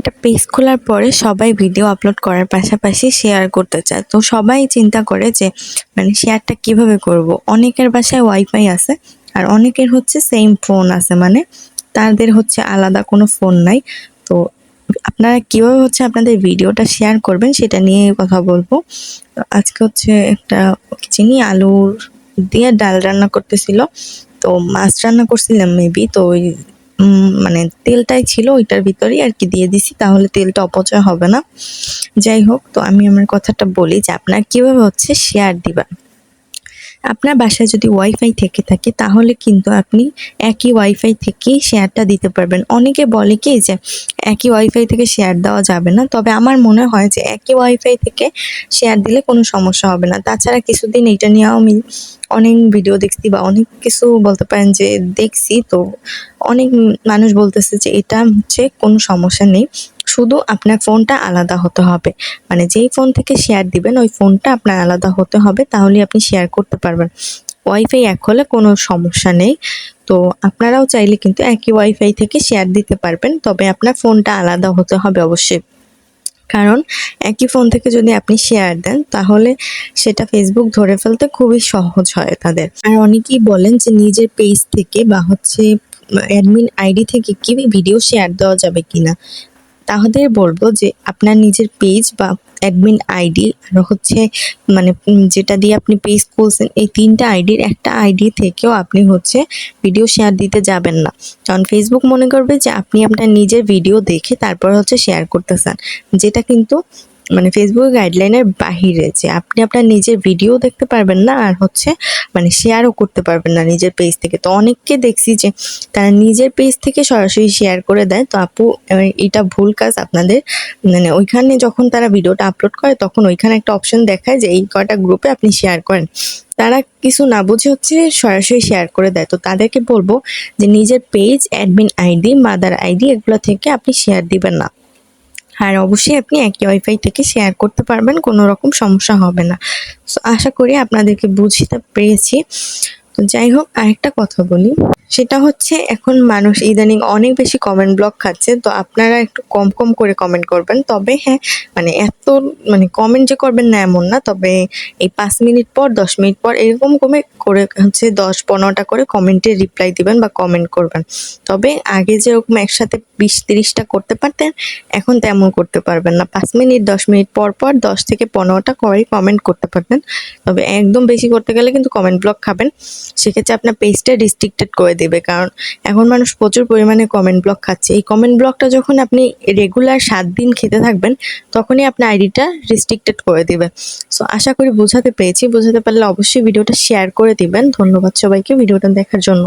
একটা পেজ খোলার পরে সবাই ভিডিও আপলোড করার পাশাপাশি শেয়ার করতে চায়। তো সবাই চিন্তা করে যে শেয়ারটা কিভাবে করব। অনেকের বাসায় ওয়াইফাই আছে আর অনেকের হচ্ছে সেম ফোন আছে, তাদের হচ্ছে আলাদা কোনো ফোন নাই। তো আপনারা কিভাবে হচ্ছে আপনাদের ভিডিওটা শেয়ার করবেন সেটা নিয়ে কথা বলবো। তো আজকে হচ্ছে একটা চিনি আলুর দিয়ে ডাল রান্না করতেছিল, তো মাছ রান্না করছিলাম মেবি। তো ওই তেলটাই ছিল ওইটার ভিতরেই আর কি দিয়ে দিছি, তাহলে তেলটা অপচয় হবে না। যাই হোক, তো আমি আমার কথাটা বলি যে আপনার কিভাবে হচ্ছে শেয়ার দিবেন। আপনার বাসায় যদি ওয়াইফাই থেকে থাকে তাহলে কিন্তু আপনি একই ওয়াইফাই থেকেই শেয়ারটা দিতে পারবেন। অনেকে বলে কি যে একই ওয়াইফাই থেকে শেয়ার দেওয়া যাবে না, তবে আমার মনে হয় যে একই ওয়াইফাই থেকে শেয়ার দিলে কোনো সমস্যা হবে না। তাছাড়া কিছুদিন এইটা নিয়েও আমি অনেক ভিডিও দেখছি বা অনেক কিছু বলতে পারেন যে দেখছি। তো অনেক মানুষ বলতেছে যে এটা হচ্ছে কোনো সমস্যা নেই, শুধু আপনার ফোনটা আলাদা হতে হবে। যেই ফোন থেকে শেয়ার দিবেন ওই ফোনটা আপনার আলাদা হতে হবে, তাহলে আপনি শেয়ার করতে পারবেন। ওয়াইফাই এক হলে কোনো সমস্যা নেই। তো আপনারাও চাইলে কিন্তু একই ওয়াইফাই থেকে শেয়ার দিতে পারবেন, তবে আপনার ফোনটা আলাদা হতে হবে অবশ্যই। কারণ একই ফোন থেকে যদি আপনি শেয়ার দেন তাহলে সেটা ফেসবুক ধরে ফেলতে খুবই সহজ হয় তাদের। আর অনেকেই বলেন যে নিজের পেজ থেকে বা হচ্ছে অ্যাডমিন আইডি থেকে কি ভিডিও শেয়ার দেওয়া যাবে কিনা। তাদের বলবো যে আপনার নিজের পেজ বা অ্যাডমিন আইডি আর হচ্ছে যেটা দিয়ে আপনি পেজ খুলছেন, এই তিনটা আইডির একটা আইডি থেকেও আপনি হচ্ছে ভিডিও শেয়ার দিতে যাবেন না। কারণ ফেসবুক মনে করবে যে আপনি আপনার নিজের ভিডিও দেখে তারপর হচ্ছে শেয়ার করতেছেন, যেটা কিন্তু ফেসবুক গাইডলাইনের বাহিরে, যে আপনি আপনার নিজের ভিডিও দেখতে পারবেন না আর হচ্ছে শেয়ারও করতে পারবেন না নিজের পেজ থেকে। তো অনেককে দেখছি যে তারা নিজের পেজ থেকে সরাসরি শেয়ার করে দেয়। তো আপু, এটা ভুল কাজ আপনাদের। ওইখানে যখন তারা ভিডিওটা আপলোড করে তখন ওইখানে একটা অপশন দেখায় যে এই কয়টা গ্রুপে আপনি শেয়ার করেন। তারা কিছু না বুঝে হচ্ছে সরাসরি শেয়ার করে দেয়। তো তাদেরকে বলবো যে নিজের page, admin ID, mother ID এগুলো থেকে আপনি শেয়ার দিবেন না। আর অবশ্যই আপনি একই ওয়াইফাই থেকে শেয়ার করতে পারবেন, কোনো রকম সমস্যা হবে না। সো আশা করি আপনাদেরকে বুঝতে পেরেছি। তো যাই হোক, আরেকটা কথা বলি, সেটা হচ্ছে এখন মানুষ ইদানিং অনেক বেশি কমেন্ট ব্লক খাচ্ছে। তো আপনারা একটু কম কম করে কমেন্ট করবেন। তবে হ্যাঁ, এত কমেন্ট যে করবেন না এমন না, তবে এই 5 মিনিট পর 10 মিনিট পর এরকম করে হচ্ছে 10-15টা করে কমেন্টে রিপ্লাই দিবেন বা কমেন্ট করবেন। তবে আগে যেরকম একসাথে 20-30টা করতে পারতেন, এখন তেমন করতে পারবেন না। 5 মিনিট 10 মিনিট পর পর 10 থেকে 15টা করে কমেন্ট করতে পারতেন। তবে একদম বেশি করতে গেলে কিন্তু কমেন্ট ব্লক খাবেন। সেক্ষেত্রে আপনার পেজটা রেস্ট্রিক্টেড করে দেবে, কারণ এখন মানুষ প্রচুর পরিমাণে কমেন্ট ব্লক খাচ্ছে। এই কমেন্ট ব্লকটা যখন আপনি রেগুলার 7 দিন খেতে থাকবেন তখনই আপনার আইডিটা রেস্ট্রিক্টেড করে দিবে। সো আশা করি বোঝাতে পেরেছি। বোঝাতে পারলে অবশ্যই ভিডিওটা শেয়ার করে দিবেন। ধন্যবাদ সবাইকে ভিডিওটা দেখার জন্য।